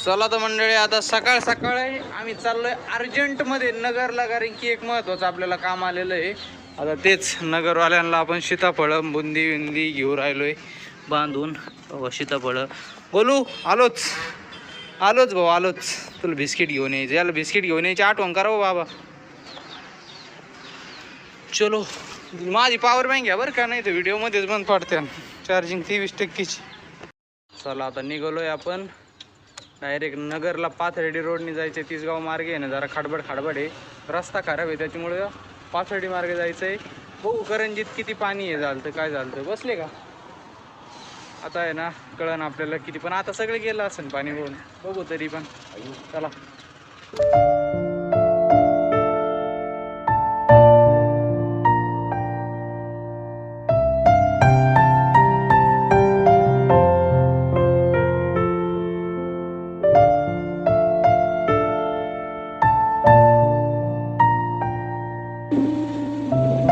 चला तर मंडळी, आता सकाळ सकाळ आम्ही चाललोय अर्जंटमध्ये नगरला, कारण की एक महत्त्वाचं आपल्याला काम आलेलं आहे. आता तेच नगरवाल्यांना आपण सीताफळं बुंदी विंदी घेऊ राहिलोय बांधून. सीताफळं बोलू आलोच आलोच भाऊ आलोच. तुला बिस्किट घेऊन यायचं, याला बिस्किट घेऊन यायची आठवण करा बाबा. चलो माझी पॉवर बँक आहे बरं का, नाही तर व्हिडिओमध्येच बंद पडते. चार्जिंग 23%ची. चला आता निघालोय आपण डायरेक्ट नगरला. पाथर्डी रोडने जायचं, तिसगाव मार्गे आहे ना, जरा खडबड आहे, रस्ता खराब आहे, त्याच्यामुळे पाथर्डी मार्गे जायचं आहे. बघू करंजीत किती पाणी आहे, झालं काय झालं. बसले का आता आहे ना, कळण आपल्याला किती, पण आता सगळे गेलं असेल पाणी होऊन. बघू तरी पण चला.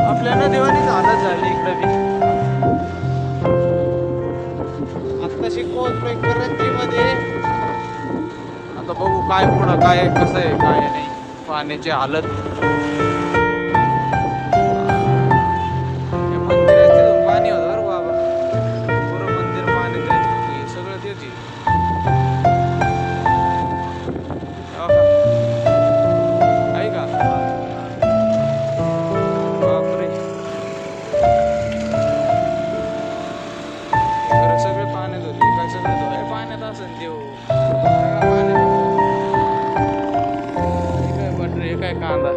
आपल्या नदीवानीच हालत झाली इकडे बी. आत्ताशी पोहोचलोय करंजीमध्ये. आता बघू काय पुढं काय कसं आहे काय नाही, पाण्याची हालत. मंदिराचे पाणी होतं बरं बाबा, पुरं मंदिर पाणी त्याचे सगळं त्याची. आहे का बापरे, सगळे पाण्यात होते काय, सगळे पाण्यात असेल देव. काय बटरे काय कांदा.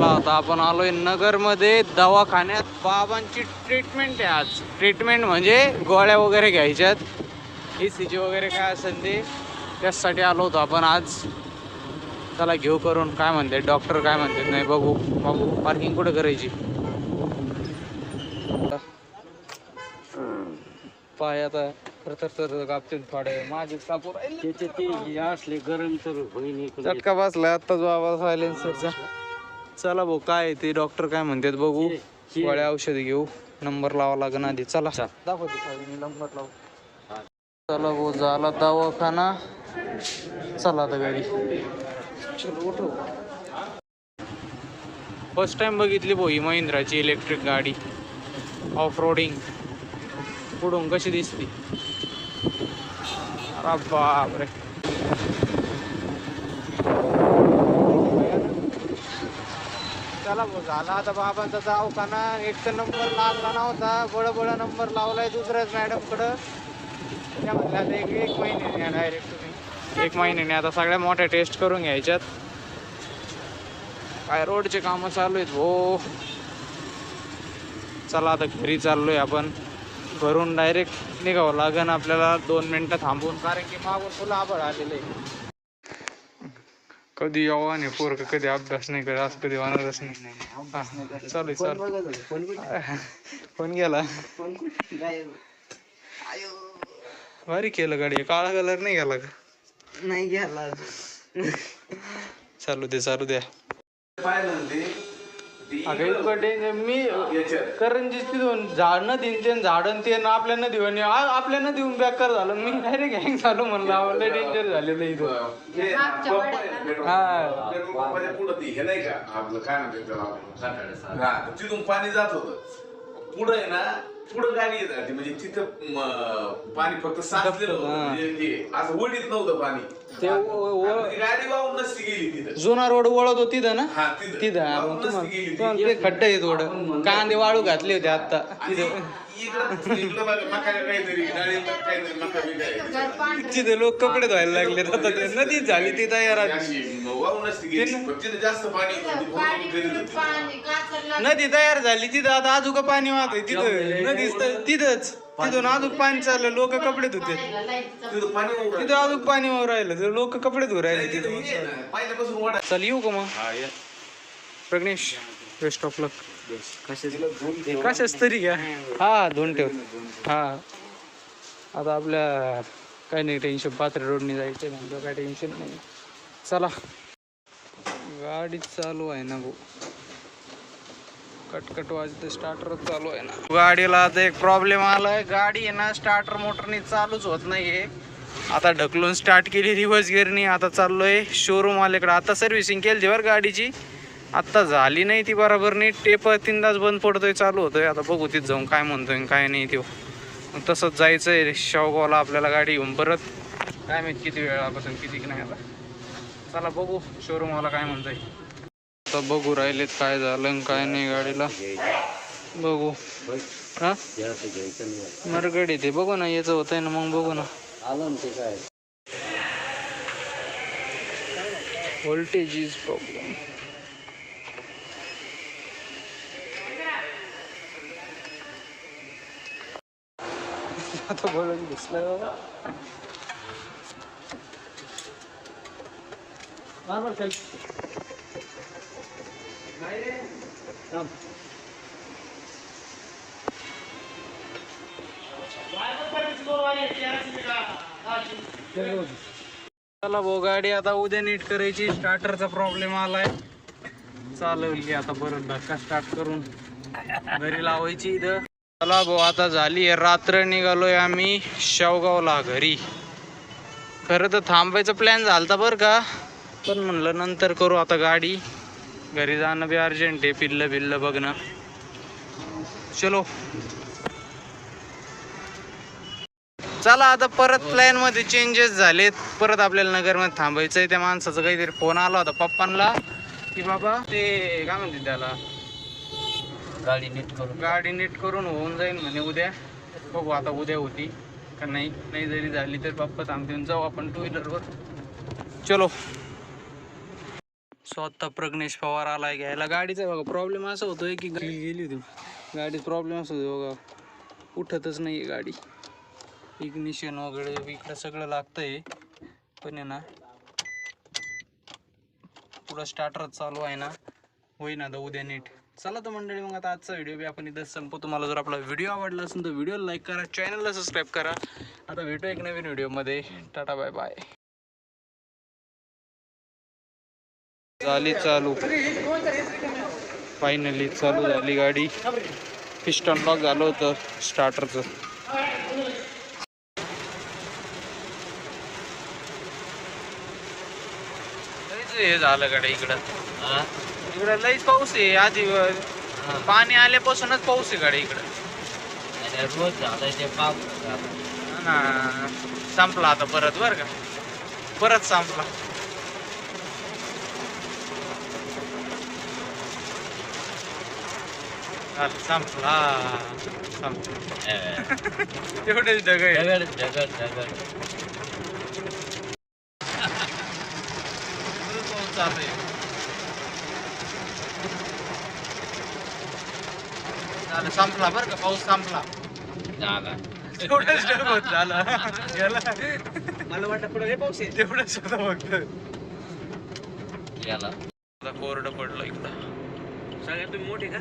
आता आपण आलोय नगरमध्ये दवाखान्यात. बाबांची ट्रीटमेंट आहे आज. ट्रीटमेंट म्हणजे गोळ्या वगैरे घ्यायच्यात, ECG वगैरे काय असेल ते, त्यासाठी आलो होतो आपण आज. त्याला घेऊ करून. काय म्हणते डॉक्टर, काय म्हणतात नाही बघू. बघू पार्किंग कुठे करायची. पाय आता तर कापतील थोडे माझे कापूर असले गरम तर चटका बसलाय आत्ताच बाबा सायलेन्सरचा. चला भाऊ काय ते डॉक्टर काय म्हणतात बघू. गोळ्या औषध घेऊ, नंबर लावा लागेल आधी. चला दाखवते नंबर लावू. चला भाऊ झाला दवाखाना. चला आता गाडी. चलो उठो. फर्स्ट टाइम बघितली भाऊ ही महिंद्राची इलेक्ट्रिक गाडी ऑफ रोडिंग. पुढून कशी दिसती. अरे बापरे. चला भाऊ झाला आता बाबांचा दवाखाना. एक तर नंबर लागला नव्हता, बळ नंबर लावलाय दुसऱ्याच मॅडमकडं. त्या म्हणल्या आता एक महिन्याने या डायरेक्ट तुम्ही. 1 महिन्याने आता सगळ्या मोठ्या टेस्ट करून घ्यायच्यात. काय रोडचे कामं चालू आहेत हो. चला आता घरी चाललोय आपण. घरून डायरेक्ट निघावं लागेल आपल्याला 2 मिनटं थांबून, कारण की मागून तुला आभाळ आलेलं आहे. कधी यावं नाही पोरग, कधी अभ्यास नाही करत, असं कधी होणारच नाही. चालू फोन गेला. भारी केलं गाडी. काळा कलर नाही गेला का. नाही गेला. चालू द्या. अगं इतकं डेंजर. मी करंजी तिथून झाड न देईन झाडन ते आपल्या नदी आपल्या नदी बेकार झालं. मी डायरेक्ट हँग झालो म्हणलं. आवडलं डेंजर झालेलं इथं. तिथून पाणी जात होत पुढे आहे ना, पुढं गाडी येत म्हणजे तिथं पाणी फक्त साचलेलं होतं, असं ओढीत नव्हतं पाणी. गाडी वाहून नसती गेली तिथं. जुना रोड वळत होती तिथं ना, तिथं ते खड्ड आहे थोडं. कांदे वाळू घातले होते आता तिथं. तिथे लोक कपडे धुवायला लागले. नदी झाली ती तयार. नदी तयार झाली तिथं. आता आजूका पाणी वाहतंय तिथं. नदी तिथंच तिथून अजून पाणी चाललं, लोक कपडे धुते. तिथं पाणी उभं तिथं अजून पाणी वाहून राहिलं, तर लोक कपडे धुवू राहिले तिथं तिथं. हे आहे ना, पहिल्यापासून वाढ चल येऊ का मग हा ये. प्रग्नेश, बेस्ट ऑफ लक. कशाच तरी घ्या. हा धुवून ठेव. हा आता आपल्या काही नाही टेन्शन, पाथरे रोडने जायचं म्हणजे काय टेन्शन नाही. चला गाडी चालू आहे ना भाऊ, कटकट वाजते, स्टार्टरच चालू आहे ना. गाडीला आता एक प्रॉब्लेम आलाय, गाडी आहे ना स्टार्टर मोटरनी चालूच होत नाहीये. आता ढकलून स्टार्ट केली रिव्हर्स गिअरनी, आता चाललोय शोरूम वाल्याकडे. आता सर्व्हिसिंग केली बरं गाडीची, आत्ता झाली नाही ती बरोबर नीट. टेप 3दाच बंद पडतोय, चालू होतोय. आता बघू तिथं जाऊन काय म्हणतोय काय नाही तो. तसंच जायचंय शेवगावला आपल्याला गाडी घेऊन परत. काय माहित किती वेळापासून किती नाही. आता चला बघू शोरूमवाला काय म्हणतोय. आता बघू राहिलेत काय झालं काय नाही गाडीला. बघू हा मरगडी ते बघू ना, याचं होतंय ना मग बघू ना. आलं ना ते काय व्होल्टेज इज प्रॉब्लेम. आता बोलून दिसलं बाबा. चला भाऊ, गाडी आता उद्या नीट करायची. स्टार्टरचा प्रॉब्लेम आलाय, चालवली आता परत धक्का स्टार्ट करून घरी लावायची इथं. चला भाऊ आता झाली रात्र, निघालोय आम्ही शेवगावला घरी. खरं तर थांबायचा प्लॅन झालता बरं का, पण म्हणलं नंतर करू. आता गाडी घरी जाणं बी अर्जंट आहे, पिल्लं बिल्लं बघणं. चलो चला आता परत प्लॅन मध्ये चेंजेस झालेत. परत आपल्याला नगरमध्ये थांबायचंय. त्या माणसाचा काहीतरी फोन आला होता पप्पांना की बाबा ते काय म्हणते त्याला, गाडी नीट करून होऊन जाईल म्हणे उद्या. बघू आता उद्या होती का नाही. नाही जरी झाली तर पप्पा थांबते, जाऊ आपण 2 व्हीलरवर. चलो. स्वतः प्रग्नेश पवार आलाय घ्यायला. गाडीचा बघा प्रॉब्लेम असा होतोय की गेली होती गाडीत, प्रॉब्लेम असं होतो बघा, उठतच नाही आहे गाडी. इग्निशन वगैरे इकडं सगळं लागतंय, पण आहे ना पुढं स्टार्टरच चालू आहे ना, होईना आता उद्या नीट. चला तर मंडळी, मग आता आजचा व्हिडिओ बी आपण इथंच संपू. तुम्हाला जर आपला व्हिडिओ आवडला असेल तर व्हिडिओला लाईक करा, चॅनलला सबस्क्राईब करा. आता भेटू एक नवीन व्हिडिओमध्ये. Tata bye bye. झाली चालू, फायनली चालू झाली गाडी. पिस्टन लॉक झालं होतं स्टार्टरचं. हे झालं गाडी इकडं, इकडं लईच पाऊस आहे. आधी पाणी आल्यापासूनच पाऊस आहे गाडी इकडं. रोज झालं ते पाऊस ना, संपला आता परत बरं का, परत संपला. संपला तेवढेच ढगळ झालं, संपला बरं का, पाऊस संपला. तेवढंच ढग होत झालं. मला वाटतं पुढे पाऊस आहे, तेवढंच होतं फक्त. कोरडं पडलं इकडं. सगळ्यात मोठे का